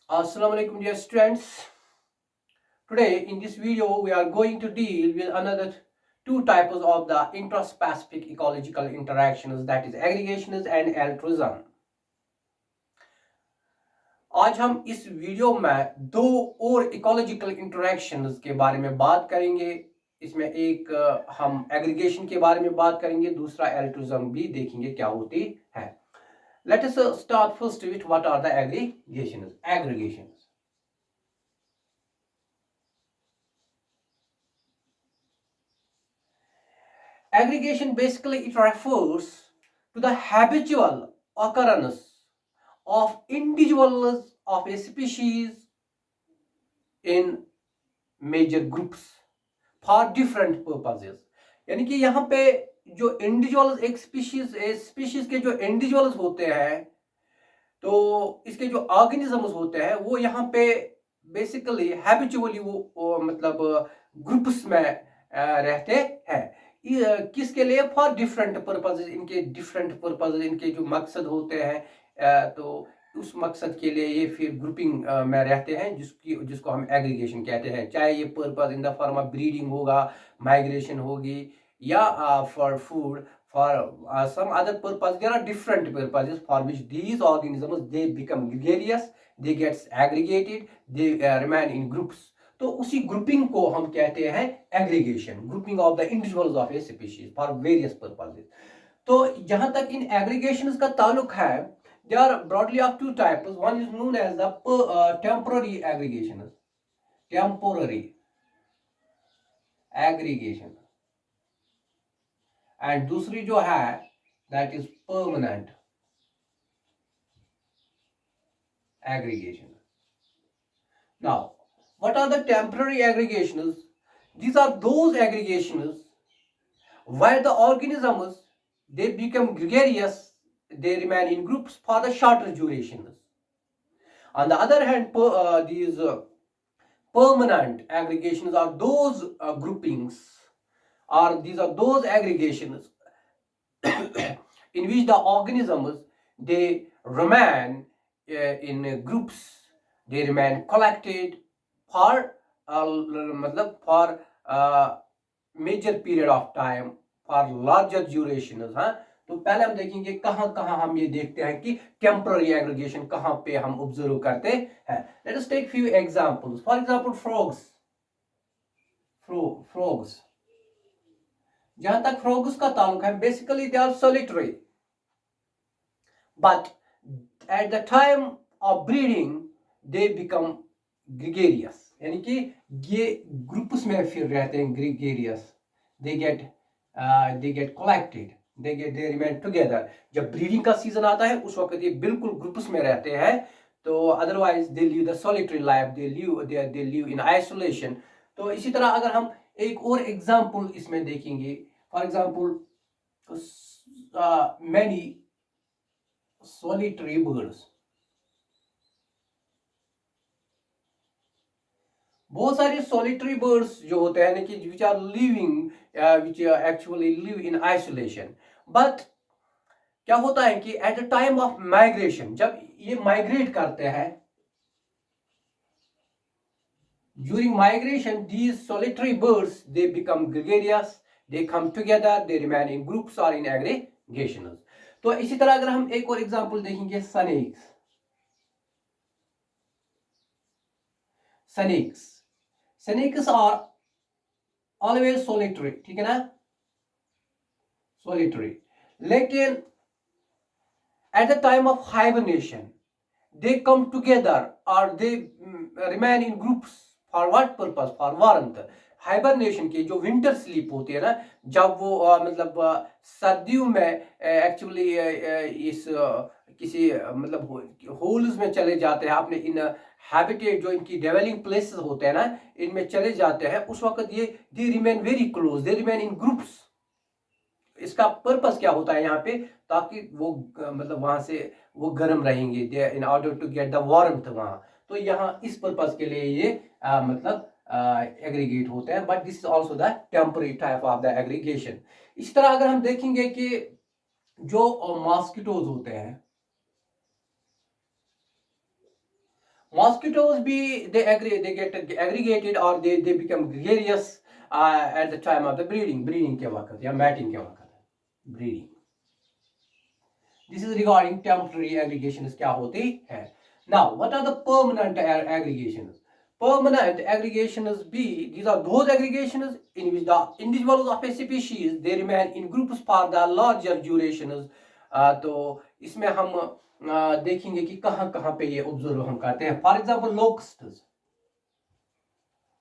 Assalamu alaikum dear students. Today in this video we are going to deal with another two types of the intraspecific ecological interactions, that is aggregations and altruism. आज हम इस video में दो और ecological interactions के बारे में बात करेंगे। इसमें एक हम एग्रीगेशन के बारे में बात करेंगे, दूसरा एल्ट्रुइज्म भी देखेंगे क्या होती है। Let us start first with what are the aggregations. Aggregation basically it refers to the habitual occurrence of individuals of a species in major groups for different purposes. यानी कि यहाँ पे जो इंडिविजुअल्स एक स्पीशीज के जो इंडिविजुअल्स होते हैं, तो इसके जो ऑर्गेनिजम्स होते हैं वो यहाँ पे बेसिकली हैबिचुअली वो मतलब ग्रुप्स में रहते हैं। किसके लिए? फॉर डिफरेंट पर्पसेस, इनके डिफरेंट पर्पसेस, इनके जो मकसद होते हैं, तो उस मकसद के लिए ये फिर ग्रुपिंग में रहते हैं, जिसको हम एग्रीगेशन कहते हैं। चाहे ये purpose in the form of breeding होगा, माइग्रेशन होगी, या for food, for some other purpose. There are different purposes for which these organisms they become gregarious, they get aggregated, they remain in groups. तो उसी grouping को हम कहते हैं aggregation, grouping of the individuals of a species for various purposes. तो जहां तक इन एग्रीगेशंस का ताल्लुक है, they are broadly of two types. One is known as the temporary aggregation, temporary aggregation, and दूसरी जो है that is permanent aggregation. Now, what are the temporary aggregations? These are those aggregations where the organisms they become gregarious, they remain in groups for the shorter durations. On the other hand, these permanent aggregations are those groupings, or these are those aggregations in which the organisms they remain in groups, they remain collected for for major period of time, for larger durations. हाँ, तो पहले हम देखेंगे कहाँ कहाँ हम ये देखते हैं कि टेम्पररी एग्रीगेशन कहाँ पे हम ऑब्जर्व करते हैं। Let us take few examples. For example frogs, जहां तक फ्रॉग्स का ताल्लुक है, basically they are solitary, but at the time of breeding they become gregarious, यानी कि ये ग्रुप्स में फिर रहते हैं gregarious. They get collected, they remain together. जब ब्रीडिंग का सीजन आता है उस वक्त ये बिल्कुल ग्रुप्स में रहते हैं, तो otherwise they live the solitary life, they live in isolation. तो इसी तरह अगर हम एक और एग्जांपल इसमें देखेंगे, for example many solitary birds, बहुत सारे solitary birds जो होते हैं कि which are living, which actually live in isolation. But क्या होता है कि at the time of migration, जब ये migrate करते हैं, during migration these solitary birds they become gregarious, they come together, they remain in groups or in aggregations. तो इसी तरह अगर हम एक और एग्जांपल देखेंगे, snakes are always solitary, ठीक है ना, solitary, लेकिन at the time of hibernation they come together or they remain in groups for what purpose? For warmth. Hibernation की जो विंटर स्लीप होती है ना, जब वो मतलब सर्दियों में एक्चुअली इस किसी मतलब होल्स में चले जाते हैं, अपने इन हैबिटेट जो इनकी डेवलिंग प्लेसेस होते हैं ना, इनमें चले जाते हैं, उस वक्त ये they remain very close, they remain in groups. इसका पर्पस क्या होता है यहाँ पे? ताकि वो मतलब वहां से वो गर्म रहेंगे, in order to get the warmth वहां। तो यहाँ इस पर्पस के लिए ये मतलब एग्रीगेट होते हैं, but this is also the temporary type of the aggregation. इस तरह अगर हम देखेंगे कि जो मॉस्किटोज होते हैं, Mosquitoes they get aggregated or they become gregarious at the time of the breeding के वक्त या mating के वक्त breeding. This is regarding temporary aggregations क्या होती है. Now what are the permanent aggregations? Permanent aggregations these are those aggregations in which the individuals of a species they remain in groups for the larger durations. तो इसमें हम देखेंगे कि कहाँ कहाँ पे ये ऑब्जर्व हम करते हैं. For example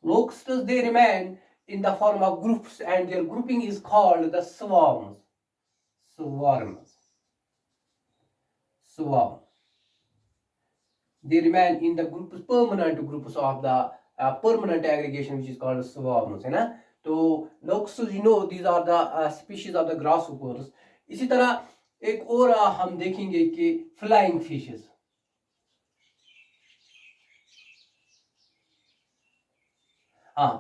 locusts they remain in the form of groups and their grouping is called the swarm. They remain in the groups, permanent groups of the permanent aggregation which is called swarms, है ना. तो locusts these are the species of the grasshoppers. इसी तरह एक और हम देखेंगे कि flying fishes.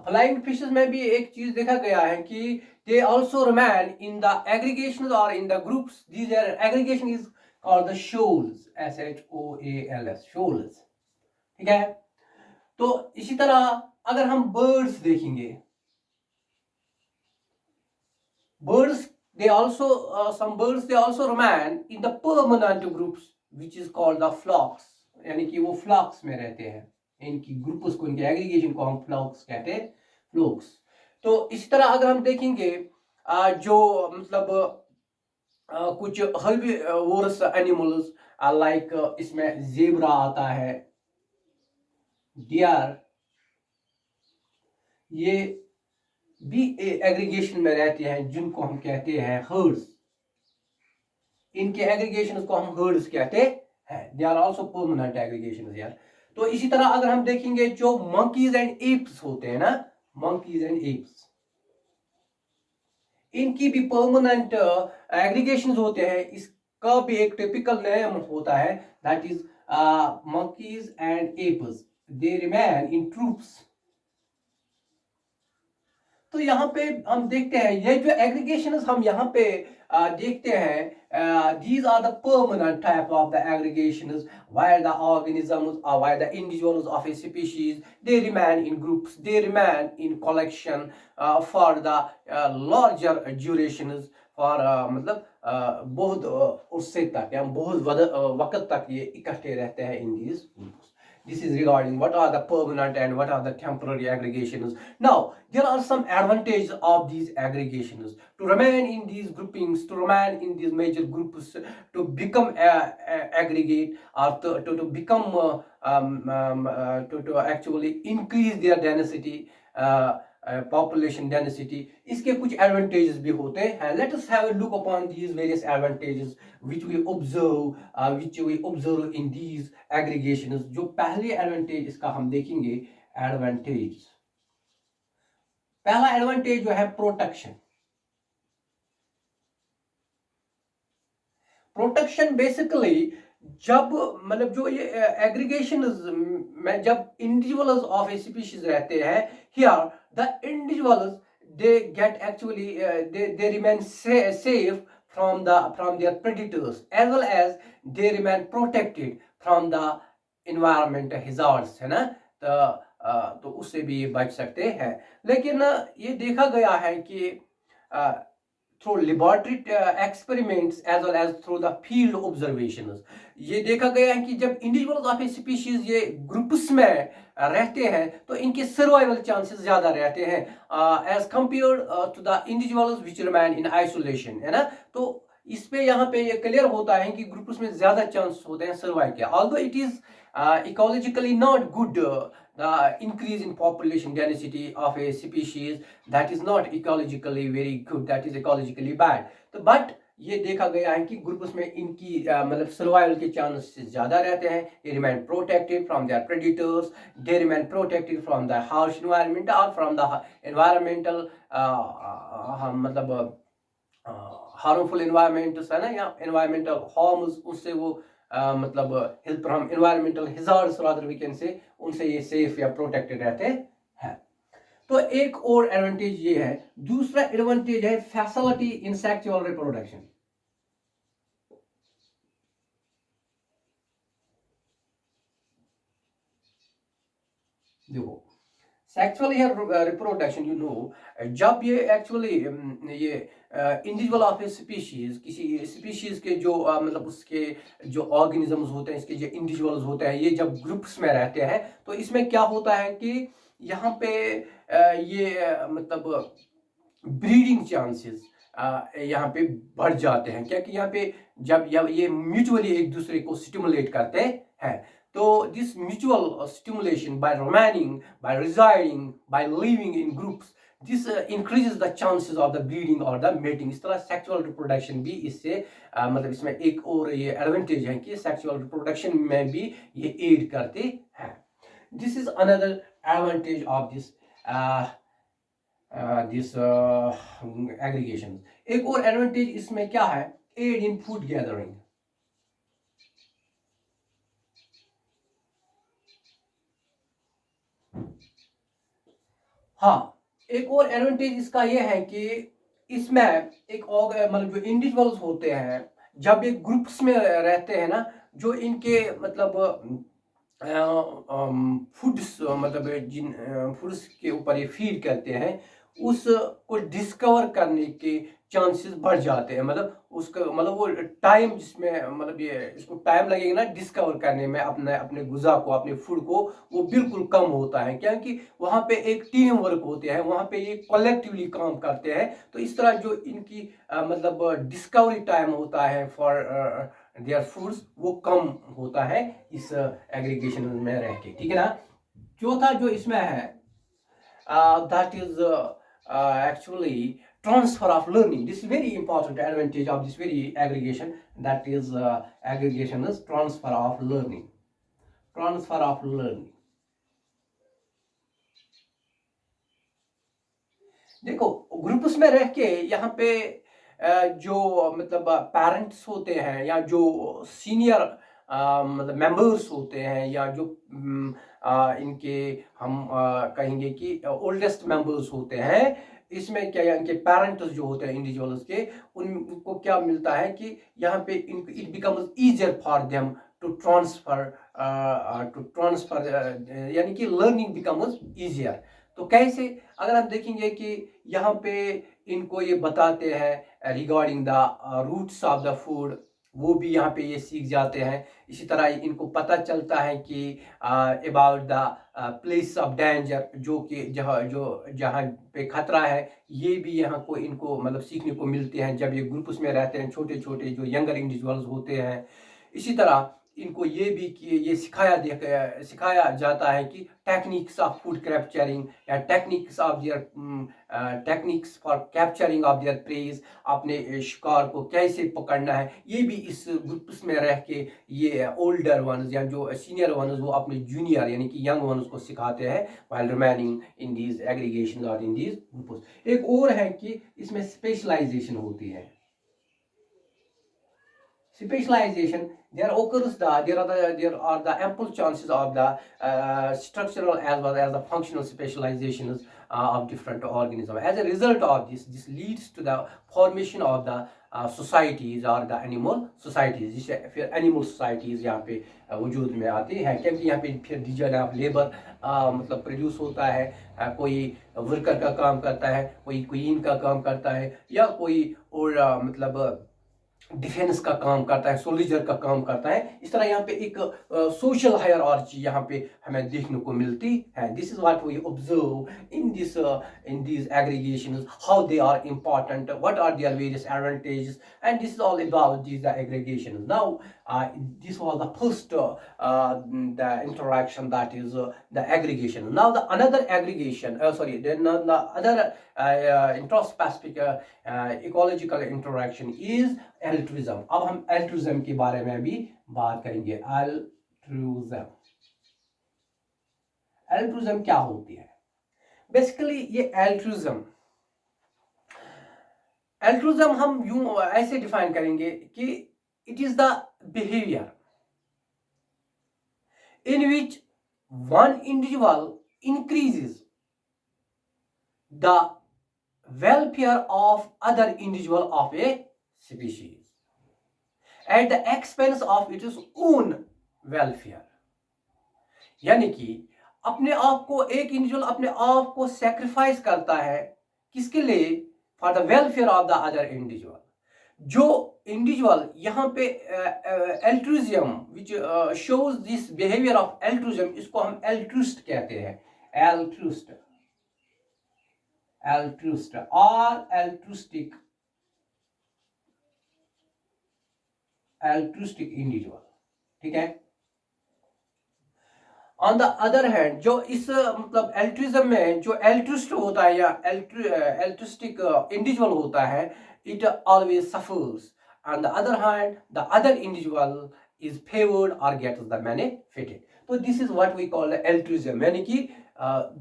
फ्लाइंग फिशेस में भी एक चीज देखा गया है कि they also remain in the aggregations or in the groups. These are aggregation is called the shoals, shoals, shoals. ठीक है. तो इसी तरह अगर हम बर्ड्स देखेंगे, birds they also some birds they also remain in the permanent groups which is called the flocks. यानी कि वो flocks में रहते हैं. इनकी ग्रुप्स को, इनके एग्रीगेशन को हम फ्लॉक्स कहते हैं, फ्लोक्स. तो इस तरह अगर हम देखेंगे जो मतलब कुछ हर्बीवोरस एनिमल्स लाइक इसमें ज़ेब्रा आता है, डियर, ये भी एग्रीगेशन में रहते हैं जिनको हम कहते हैं हर्ड्स. इनके एग्रीगेशन को हम हर्ड्स कहते हैं. They are also permanent aggregations यार. तो इसी तरह अगर हम देखेंगे जो मंकीज एंड एप्स होते हैं ना, मंकीज एंड एप्स, इनकी भी परमानेंट एग्रीगेशंस होते हैं. इसका भी एक टिपिकल नेम होता है, that is monkeys and apps. They remain in troops. तो यहाँ पे हम देखते हैं ये जो एग्रीगेशंस हम यहाँ पे देखते हैं, these are the permanent type of the aggregations where the organisms or where the individuals of a species they remain in groups, they remain in collection for the larger durations for मतलब बहुत उससे तक या बहुत वक्त तक ये इकट्ठे रहते हैं in these groups. This is regarding what are the permanent and what are the temporary aggregations. Now, there are some advantages of these aggregations. To remain in these groupings, to remain in these major groups, to become aggregate or to become, to actually increase their density, population density, इसके कुछ advantages भी होते हैं. Let us have a look upon these various advantages which we observe in these aggregations. जो पहले advantage इसका हम देखेंगे, advantage. पहला advantage जो है protection. Protection basically जब मतलब जो ये एग्रीगेशंस में जब इंडिविजुअल्स ऑफ ए स्पीशीज रहते हैं, here the individuals they get actually they remain safe from their predators as well as they remain protected from the environmental hazards, है ना. तो उससे भी ये बच सकते हैं. लेकिन ये देखा गया है कि through laboratory experiments as well as through the field observations, ये देखा गया है कि जब individuals of a species ये groups में रहते हैं तो इनके survival chances ज़्यादा रहते हैं as compared to the individuals which remain in isolation, है ना. तो इस पे यहाँ पे ये क्लियर होता है कि ग्रुप्स में ज़्यादा चांस होते हैं सर्वाइव के. although it is ecologically not good, the increase in population density of a species, that is not ecologically very good, that is ecologically bad. तो but ये देखा गया है कि ग्रुप्स में इनकी मतलब सर्वाइवल के चांसेस ज़्यादा रहते हैं. ये remain protected from their predators, they remain protected from the harsh environment और फ्रॉम द एनवायरमेंटल मतलब हार्मफुल एनवायरमेंट्स, है ना, या एनवायरमेंटल हार्म्स, उससे वो मतलब from environmental hazards rather we can say, उनसे ये सेफ या प्रोटेक्टेड रहते हैं. तो एक और एडवांटेज ये है. दूसरा एडवांटेज है फैसिलिटी इन सेक्सुअल रिप्रोडक्शन. देखो, सेक्सुअल या रिप्रोडक्शन, जब ये एक्चुअली ये इंडिविजुअल ऑफ ए स्पीशीज, किसी स्पीशीज के जो मतलब उसके जो ऑर्गेनिजम्स होते हैं, इसके जो इंडिविजुअल्स होते हैं, ये जब ग्रुप्स में रहते हैं, तो इसमें क्या होता है कि यहाँ पे ये मतलब ब्रीडिंग चांसेस यहाँ पे बढ़ जाते हैं, क्या कि यहाँ पे जब ये म्यूचुअली एक दूसरे को स्टिमुलेट करते हैं, तो this mutual stimulation by roaming, by residing, by living in groups, this increases the chances of the breeding और द मेटिंग। इस तरह सेक्सुअल रिप्रोडक्शन भी इससे मतलब इसमें एक और ये एडवांटेज है कि सेक्सुअल रिप्रोडक्शन में भी ये एड करते हैं। This is another advantage of this aggregation. एक और एडवांटेज इसमें क्या है, एड इन फूड गैदरिंग। हाँ, एक और एडवांटेज इसका यह है कि इसमें एक और मतलब जो इंडिविजुअल्स होते हैं, जब एक ग्रुप्स में रहते हैं ना, जो इनके मतलब फूड्स मतलब जिन फूड्स के ऊपर ये फीड करते हैं, उसको डिस्कवर करने के चांसेस बढ़ जाते हैं। मतलब उसका मतलब वो टाइम जिसमें मतलब ये इसको टाइम लगेगा ना डिस्कवर करने में अपने अपने गुज़ा को, अपने फूड को, वो बिल्कुल कम होता है, क्योंकि वहाँ पे एक टीम वर्क होते हैं, वहाँ पे ये कलेक्टिवली काम करते हैं। तो इस तरह जो इनकी मतलब डिस्कवरी टाइम होता है फॉर देयर फूड्स, वो कम होता है इस एग्रीगेशन में रह के, ठीक है ना। चौथा जो इसमें है, that is actually transfer of learning. This is very important advantage of this very aggregation, that is aggregation is transfer of learning. Transfer of learning. देखो, ग्रुप्स में रह के यहाँ पे जो मतलब पेरेंट्स होते हैं, या जो सीनियर मतलब मेंबर्स होते हैं, या जो इनके हम कहेंगे कि ओल्डेस्ट मेंबर्स होते हैं, इसमें क्या है, इनके पेरेंट्स जो होते हैं इंडिविजुअल्स के, उनको क्या मिलता है कि यहाँ पे it becomes easier for them to transfer, यानी कि लर्निंग बिकम्स ईजियर। तो कैसे, अगर हम देखेंगे कि यहाँ पे इनको ये बताते हैं regarding the routes of the food, वो भी यहाँ पे ये सीख जाते हैं। इसी तरह इनको पता चलता है कि about the place of danger, जो कि जहाँ पे खतरा है, ये भी यहाँ को इनको मतलब सीखने को मिलते हैं जब ये ग्रुप्स में रहते हैं, छोटे छोटे जो यंगर इंडिविजुअल्स होते हैं। इसी तरह इनको ये भी कि ये सिखाया जाता है कि टेक्निक्स ऑफ फूड कैप्चरिंग, या techniques for capturing of their praise, अपने शिकार को कैसे पकड़ना है, ये भी इस ग्रुप्स में रह के ये ओल्डर वंस या जो सीनियर वंस वो अपने जूनियर यानी कि यंग वंस को सिखाते हैं while remaining in these aggregations और इन दीज ग्रुप्स। एक और है कि इसमें स्पेशलाइजेशन होती है। Specialization, there are the ample chances of the structural as well as the functional specializations of different organisms. As a result of this leads to the formation of the societies or the animal societies, जिससे फिर animal societies यहाँ पे वजूद में आती हैं, क्योंकि यहाँ पे फिर डिवीजन ऑफ लेबर मतलब प्रोड्यूस होता है। कोई वर्कर का काम करता है, कोई क्वीन का काम करता है, या कोई और मतलब डिफेंस का काम करता है, सोल्जर का काम करता है। इस तरह यहाँ पे एक सोशल हायरार्ची यहाँ पे हमें देखने को मिलती है। This is what we observe in these aggregations, how they are important, what are their various advantages, and this is all about these aggregations. Now this was the first the interaction, that is the aggregation. Now the another aggregation, then the other intraspecific ecological interaction is altruism. अब हम altruism के बारे में भी बात करेंगे। Altruism, altruism क्या होती है? बेसिकली ये एल्ट्रुइज्म हम यूं ऐसे डिफाइन करेंगे कि it is the behaviour in which one individual increases the welfare of other individual of A species at the expense of its own welfare। यानी कि अपने आप को, एक इंडिविजुअल अपने आप को सेक्रीफाइस करता है, किसके लिए? For the welfare of the other individual. जो इंडिविजुअल यहाँ पे altruism which shows this behaviour of altruism, इसको हम एल्ट्रुइस्ट कहते हैं। एल्ट्रुइस्ट, एल्ट्रुइस्ट और एल्ट्रुइस्टिक, एल्ट्रुइस्टिक इंडिविजुअल, ठीक है। ऑन द अदर हैंड, जो इस मतलब एल्ट्रुइज्म में जो एल्ट्रुइस्ट होता है या एल्ट्रुइस्टिक इंडिविजुअल होता है, it always suffers. On the other hand, the other individual is favoured और गेट्स द बेनिफिटेड। तो this is what we call altruism, यानी कि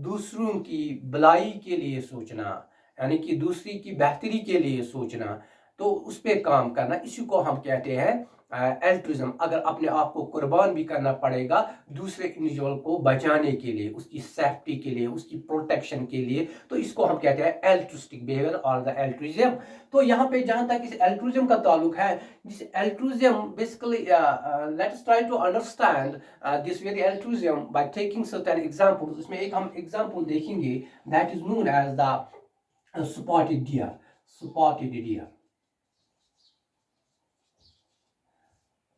दूसरों की भलाई के लिए सोचना, यानी कि दूसरी की बेहतरी के लिए सोचना, तो उस पर काम करना, इसी को हम कहते हैं एल्ट्रुइज्म। अगर अपने आप को कुर्बान भी करना पड़ेगा दूसरे इंडिविजुअल को बचाने के लिए, उसकी सेफ्टी के लिए, उसकी प्रोटेक्शन के लिए, तो इसको हम कहते हैं एल्ट्रुइस्टिक बिहेवियर और द एल्ट्रुइज्म। तो यहाँ पे जहां तक इस एल्ट्रुइज्म का ताल्लुक है, this altruism basically let's try to understand this very altruism by taking certain examples. इसमें एक हम एग्जांपल देखेंगे, that is known as the spotted deer. Spotted deer,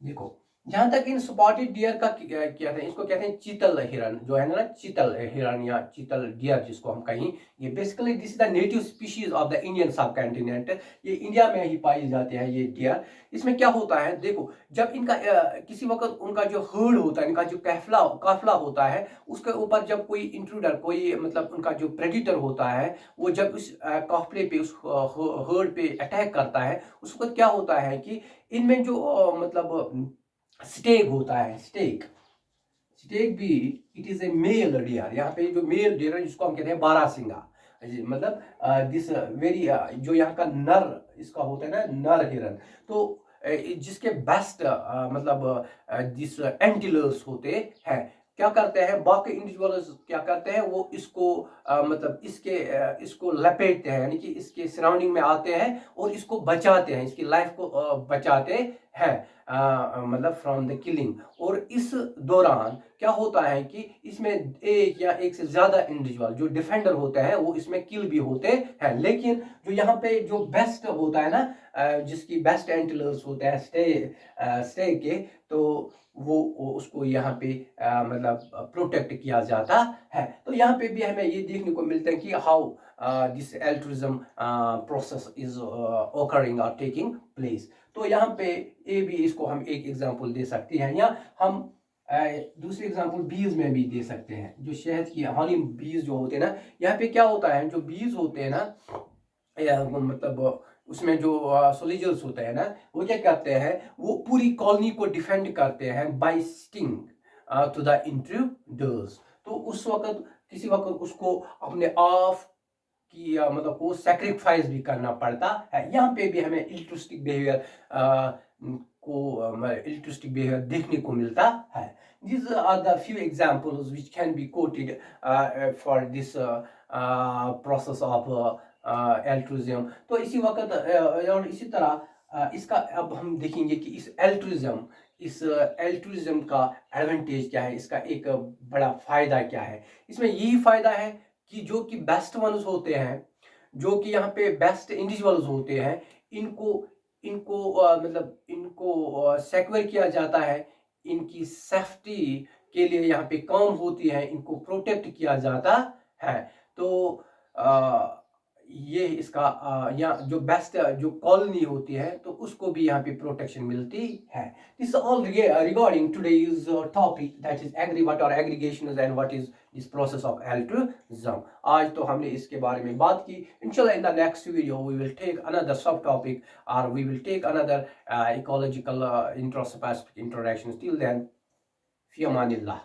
देखो जहां तक इन स्पॉटेड डियर का क्या है, इसको कहते हैं चीतल हिरन, जो है ना चीतल हिरन या चीतल डियर जिसको हम कहें, ये basically this is the native species of the Indian सब कॉन्टिनेंट। ये इंडिया में ही पाई जाते हैं ये डियर। इसमें क्या होता है, देखो जब इनका किसी वक्त उनका जो हर्ड होता है, इनका जो काफिला होता है, उसके ऊपर जब कोई इंट्रूडर, कोई मतलब उनका जो प्रेडिटर होता है, वो जब उस काफिले पे, उस हर्ड पे अटैक करता है, उस वक्त क्या होता है कि इनमें जो मतलब स्टेक होता है, स्टेक, स्टेक भी it is a mail dear. यहाँ पे जो मेल डियर जिसको हम कहते हैं बारहसिंगा, मतलब दिस वेरी जो यहाँ का नर इसका होता है ना, नर हिरन, तो जिसके बेस्ट मतलब जिस एंटीलर्स होते हैं, क्या करते हैं बाकी इंडिविजुअल्स, क्या करते हैं वो इसको मतलब इसको लपेटते हैं, यानी कि इसके सराउंडिंग में आते हैं और इसको बचाते हैं, इसकी लाइफ को बचाते हैं मतलब फ्रॉम द किलिंग। और इस दौरान क्या होता है कि इसमें एक या एक से ज्यादा इंडिविजुअल जो डिफेंडर होते हैं वो इसमें किल भी होते हैं, लेकिन जो यहाँ पे जो बेस्ट होता है ना, जिसकी बेस्ट एंटीलर्स होते हैं स्टे के, तो वो उसको यहाँ पे मतलब प्रोटेक्ट किया जाता है। तो यहाँ पे भी हमें ये देखने को मिलता है कि how this altruism process is occurring और टेकिंग प्लेस। तो यहाँ पे ये भी, इसको हम एक एग्जांपल दे सकते हैं, या हम दूसरी एग्जांपल बीज में भी दे सकते हैं। जो शहद की हनी बीज जो होते हैं ना, यहाँ पे क्या होता है, जो बीज होते हैं ना, मतलब उसमें जो सोल्जर्स होते हैं ना, वो क्या करते हैं, वो पूरी कॉलोनी को डिफेंड करते हैं by sting to the intruders. तो उस वक्त किसी वक्त उसको अपने आप कि मतलब वो सेक्रीफाइस भी करना पड़ता है। यहाँ पे भी हमें इल्ट्रुस्टिक बिहेवियर इल्ट्रुस्टिक बिहेवियर देखने को मिलता है। These are the few examples which can be quoted for this process of altruism। तो इसी वक्त और इसी तरह इसका अब हम देखेंगे कि इस एल्ट्रुइज्म का एडवांटेज क्या है, इसका एक बड़ा फायदा क्या है। इसमें यही फायदा है कि जो कि बेस्ट वंस होते हैं, जो कि यहाँ पे बेस्ट इंडिविजुअल्स होते हैं, इनको इनको मतलब इनको सिक्योर किया जाता है, इनकी सेफ्टी के लिए यहाँ पे काम होती है, इनको प्रोटेक्ट किया जाता है। तो ये इसका या जो बेस्ट जो कॉलोनी होती है, तो उसको भी यहाँ पे प्रोटेक्शन मिलती है। This all regarding today's topic, that is एग्री what are aggregations and what is this process of altruism. आज तो हमने इसके बारे में बात की। इंशाल्लाह in the next video we will take another sub topic और we will take another ecological intraspecific introduction. Till then, फी अमानिल्लाह।